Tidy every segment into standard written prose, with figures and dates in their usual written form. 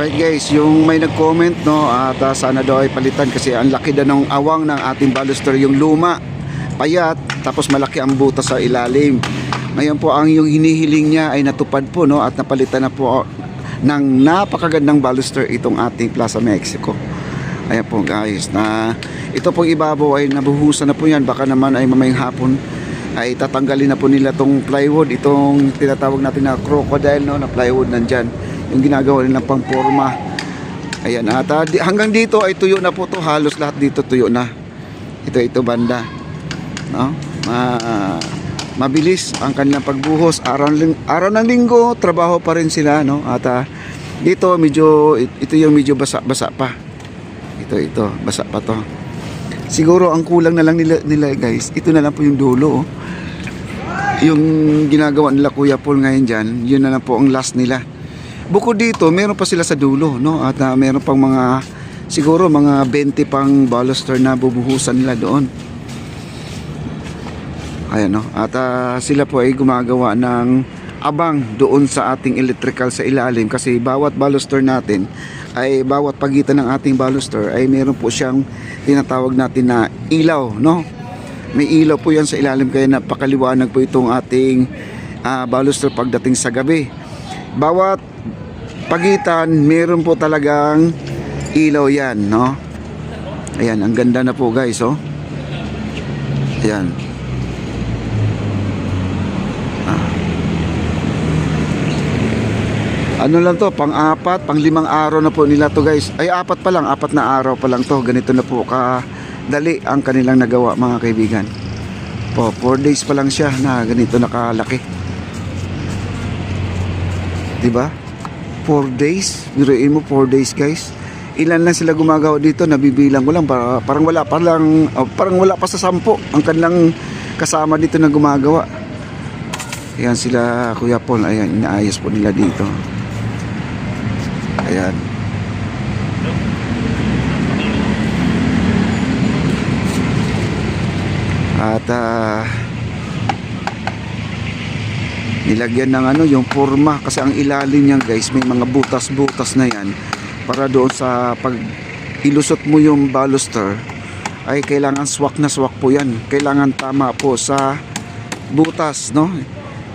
Alright guys, yung may nag-comment no, at sana daw ay palitan kasi ang laki daw ng awang ng ating baluster, yung luma, payat, tapos malaki ang butas sa ilalim. Ngayon po ang yung hinihiling niya ay natupad po no, at napalitan na po ng napakagandang baluster itong ating Plaza Mexico. Ayan po guys, na ito pong ibabaw ay nabuhusan na po yan. Baka naman ay mamayang hapon ay tatanggalin na po nila tong plywood, itong tinatawag natin na crocodile no, na plywood nandyan, yung ginagawa nilang pang forma. Ayan, at hanggang dito ay tuyo na po to, halos lahat dito tuyo na. Ito banda no? Mabilis ang kanilang pagbuhos, araw ng linggo trabaho pa rin sila no? At dito medyo ito yung medyo basa pa, ito basa pa to. Siguro ang kulang na lang nila guys, ito na lang po yung dulo oh. Yung ginagawa nila Kuya Paul ngayon dyan, yun na lang po ang last nila. Bukod dito, meron pa sila sa dulo, no? At meron pang mga, siguro mga 20 pang baluster na bubuhusan nila doon. Ayan, no? At sila po ay gumagawa ng abang doon sa ating electrical sa ilalim. Kasi bawat baluster natin, ay bawat pagitan ng ating baluster, ay meron po siyang tinatawag natin na ilaw, no? May ilaw po yan sa ilalim, kaya napakaliwanag po itong ating baluster pagdating sa gabi. Bawat pagitan meron po talagang ilaw yan no. Ayan, ang ganda na po guys oh. Ayan ano lang to, pang-apat, pang-limang araw na po nila to guys. Ay apat na araw pa lang to. Ganito na po kadali ang kanilang nagawa mga kaibigan po. 4 days pa lang siya na ganito nakalaki, diba? 4 days, biruin mo 4 days guys. Ilan lang sila gumagawa dito, nabibilang ko lang, parang wala pa sa 10 ang kanilang kasama dito na gumagawa. Ayan sila Kuya Paul, ayan, inaayos po nila dito. Ayan. At nilagyan ng ano, yung forma, kasi ang ilalim niyan guys may mga butas-butas na yan, para doon sa pag ilusot mo yung baluster ay kailangan swak na swak po yan, kailangan tama po sa butas no,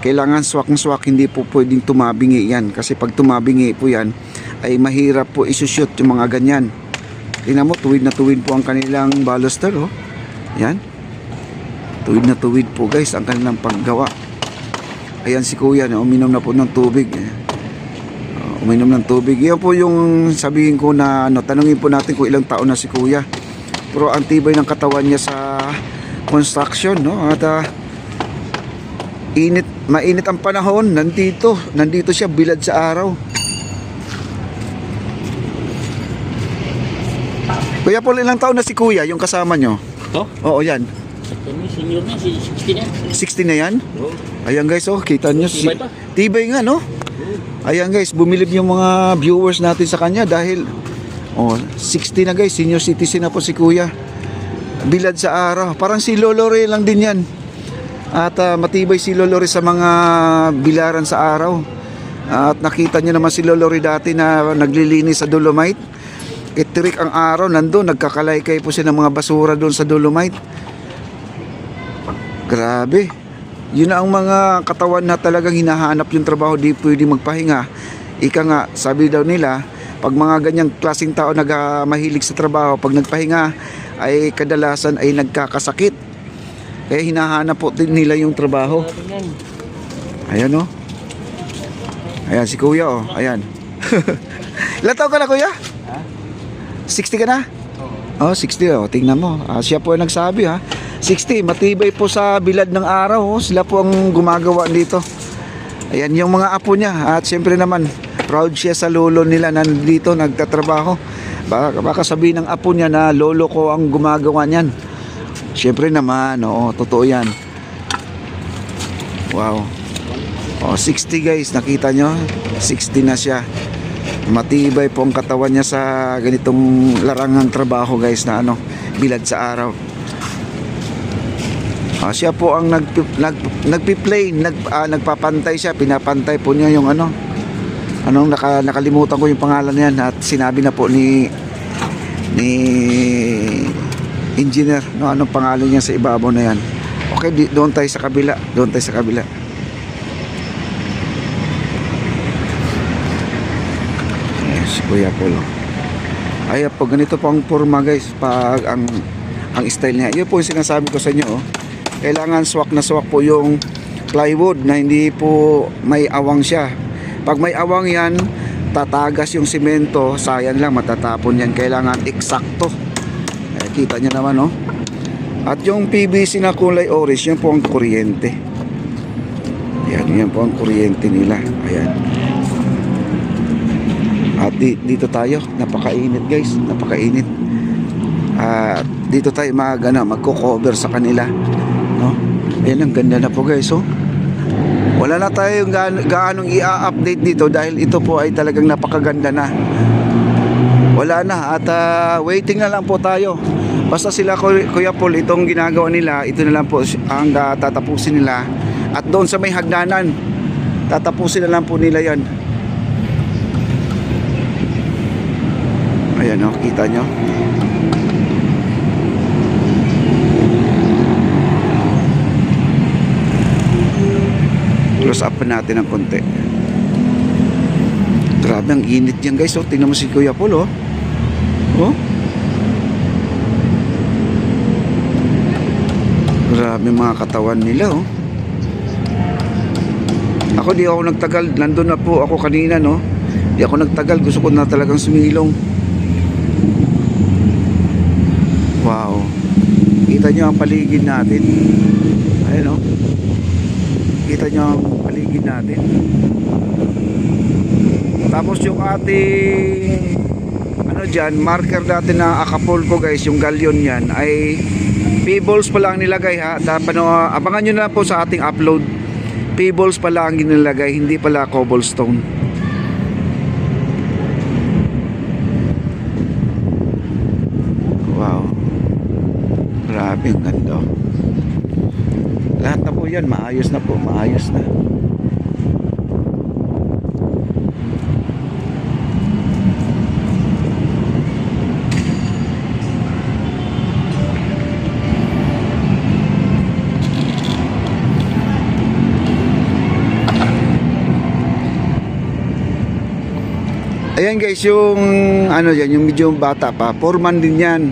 kailangan swak na swak, hindi po pwedeng tumabingi yan, kasi pag tumabingi po yan ay mahirap po isushoot yung mga ganyan. Tingnan mo, tuwid na tuwid po ang kanilang baluster oh. Yan, tuwid na tuwid po guys ang kanilang paggawa. Ayan si Kuya, uminom na po ng tubig. Uminom ng tubig. Yan po yung sabihin ko na ano, tanungin po natin kung ilang taon na si Kuya. Pero ang tibay ng katawan niya sa construction, no? At mainit ang panahon, nandito siya bilad sa araw. Kuya Paul, ilang taon na si Kuya, yung kasama nyo? Oh? Oo, yan. Senior na, 60 na. 60 na yan? Oh. Ayan guys, oh, kita nyo. Tibay pa. Tibay nga, no? Ayan guys, bumilib yung mga viewers natin sa kanya dahil 60 na guys, senior citizen na po si Kuya. Bilad sa araw. Parang si Lolo Ray lang din yan. At matibay si Lolo Ray sa mga bilaran sa araw. At nakita nyo naman si Lolo Ray dati na naglilinis sa Dolomite. Itirik ang araw, nandun, nagkakalaykay po siya ng mga basura doon sa Dolomite. Grabe. Yun na ang mga katawan na talagang hinahanap yung trabaho, di pwede magpahinga. Ika nga, sabi daw nila, pag mga ganyang klaseng tao mahilig sa trabaho, pag nagpahinga ay kadalasan ay nagkakasakit. Kaya hinahanap po din nila yung trabaho. Ayan o. Ayan si Kuya o. Ayan. Ilan taon ka na Kuya? 60 ka na? Oh, 60 o. Tingnan mo. Siya po ang nagsabi ha. 60, matibay po sa bilad ng araw oh. Sila po ang gumagawa dito. Ayan yung mga apo niya. At syempre naman, proud siya sa lolo nila nandito nagtatrabaho. Baka sabihin ng apo niya na lolo ko ang gumagawa niyan. Syempre naman, oo, totoo yan. Wow. 60 guys, nakita nyo? 60 na siya. Matibay po ang katawan niya sa ganitong larangang trabaho guys, na ano, bilad sa araw. Siya po ang nagpi-plane, nagpapantay siya, pinapantay po niya yung ano, nakalimutan ko yung pangalan niyan at sinabi na po ni engineer, no, anong pangalan niya sa ibabaw na yan. Okay, doon tayo sa kabila. Yes, Kuya Paul. Ay po, ganito po ang forma guys, pag ang style niya. Yun po yung sinasabi ko sa inyo, oh. Kailangan swak na swak po yung plywood na hindi po may awang siya. Pag may awang yan, tatagas yung simento, sayang lang, matatapon yan. Kailangan eksakto. Kita nyo naman, no? At yung PVC na kulay orange, yan po ang kuryente. Yan po ang kuryente nila. Ayan. At dito tayo, napakainit guys, napakainit. At dito tayo magko-cover sa kanila, no? Ayan, ang ganda na po guys, oh. Wala na tayong gaanong i-update dito dahil ito po ay talagang napakaganda na. Wala na at waiting na lang po tayo. Basta sila Kuya Paul, itong ginagawa nila, ito na lang po ang tatapusin nila. At doon sa may hagdanan, tatapusin na lang po nila yan. Ayan, oh, kita nyo. Close up natin ng konti. Grabe, ang init yan guys, oh. Tingnan mo si Kuya Paul, oh. Oh. Grabe mga katawan nila, oh. Ako di ako nagtagal, nandun na po ako kanina, no. Di ako nagtagal, gusto ko na talagang sumilong. Wow. Kita nyo ang paligid natin. Ayun, oh. Kita nyo ang paligid natin. Tapos yung ating dyan, marker natin na Acapulco guys, yung galyon yan ay pebbles pa lang nilagay, ha. Abangan nyo na po sa ating upload. Pebbles pa lang nilagay, hindi pala cobblestone. Wow, grabe, ang ganda. Lahat na po yan, maayos na po, maayos na. Ayan guys, yung dyan, yung medyo bata pa, foreman din yan.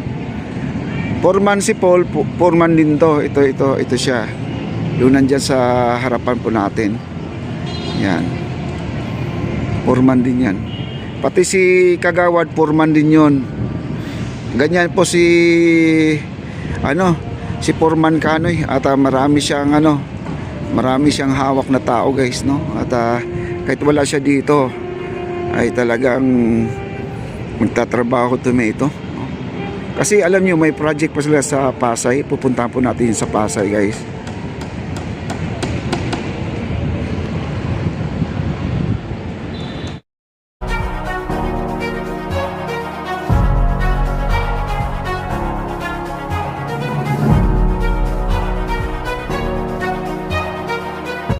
Foreman si Paul, foreman din to. Ito siya. Yung nandyan sa harapan po natin. Yan. Foreman din yan. Pati si Kagawad, foreman din yon. Ganyan po si si Foreman Kanoy. At marami siyang hawak na tao guys, no? At kahit wala siya dito, ay talagang magtatrabaho ito. Kasi alam nyo, may project pa sila sa Pasay. Pupuntahan po natin sa Pasay guys.